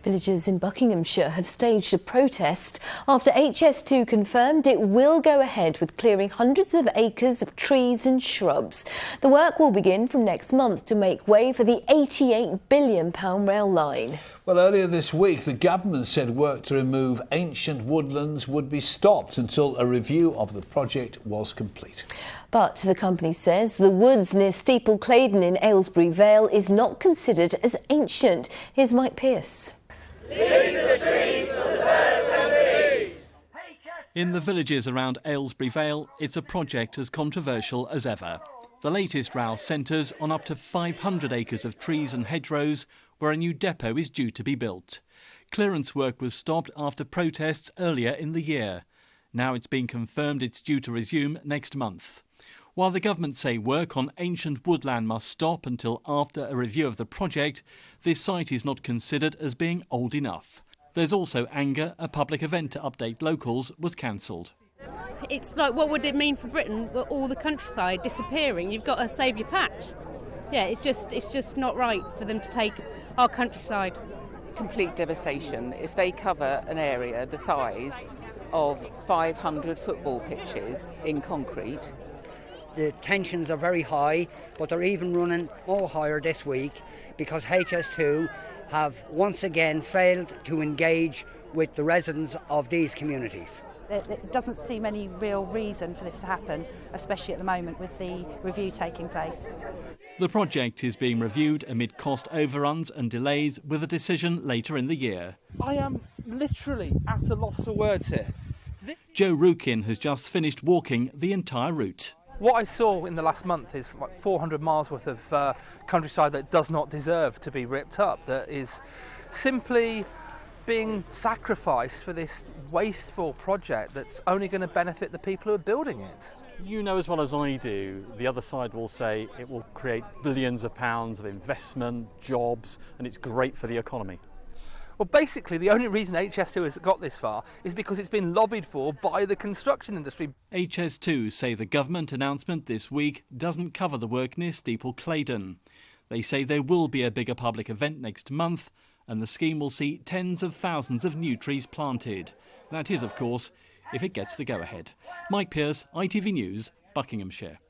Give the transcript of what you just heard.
Villagers in Buckinhamshire have staged a protest after HS2 confirmed it will go ahead with clearing hundreds of acres of trees and shrubs. The work will begin from next month to make way for the £88 billion rail line. Well, earlier this week, the government said work to remove ancient woodlands would be stopped until a review of the project was complete. But the company says the woods near Steeple, Claydon in Aylesbury, Vale is not considered as ancient. Here's Mike Pearce. Leave the trees for the birds and bees. In the villages around Aylesbury Vale, it's a project as controversial as ever. The latest row centres on up to 500 acres of trees and hedgerows where a new depot is due to be built. Clearance work was stopped after protests earlier in the year. Now it's been confirmed it's due to resume next month. While the government say work on ancient woodland must stop until after a review of the project, this site is not considered as being old enough. There's also anger. A public event to update locals was cancelled. It's like, what would it mean for Britain with all the countryside disappearing? You've got to save your patch. Yeah, it's just not right for them to take our countryside. Complete devastation. If they cover an area the size of 500 football pitches in concrete. The tensions are very high, but they're even running more higher this week because HS2 have once again failed to engage with the residents of these communities. There doesn't seem any real reason for this to happen, especially at the moment with the review taking place. The project is being reviewed amid cost overruns and delays, with a decision later in the year. I am literally at a loss for words here. Joe Rukin has just finished walking the entire route. What I saw in the last month is like 400 miles worth of countryside that does not deserve to be ripped up, that is simply being sacrificed for this wasteful project that's only going to benefit the people who are building it. You know as well as I do, the other side will say it will create billions of pounds of investment, jobs, and it's great for the economy. Well, basically, the only reason HS2 has got this far is because it's been lobbied for by the construction industry. HS2 say the government announcement this week doesn't cover the work near Steeple, Claydon. They say there will be a bigger public event next month, and the scheme will see tens of thousands of new trees planted. That is, of course, if it gets the go-ahead. Mike Pearce, ITV News, Buckinghamshire.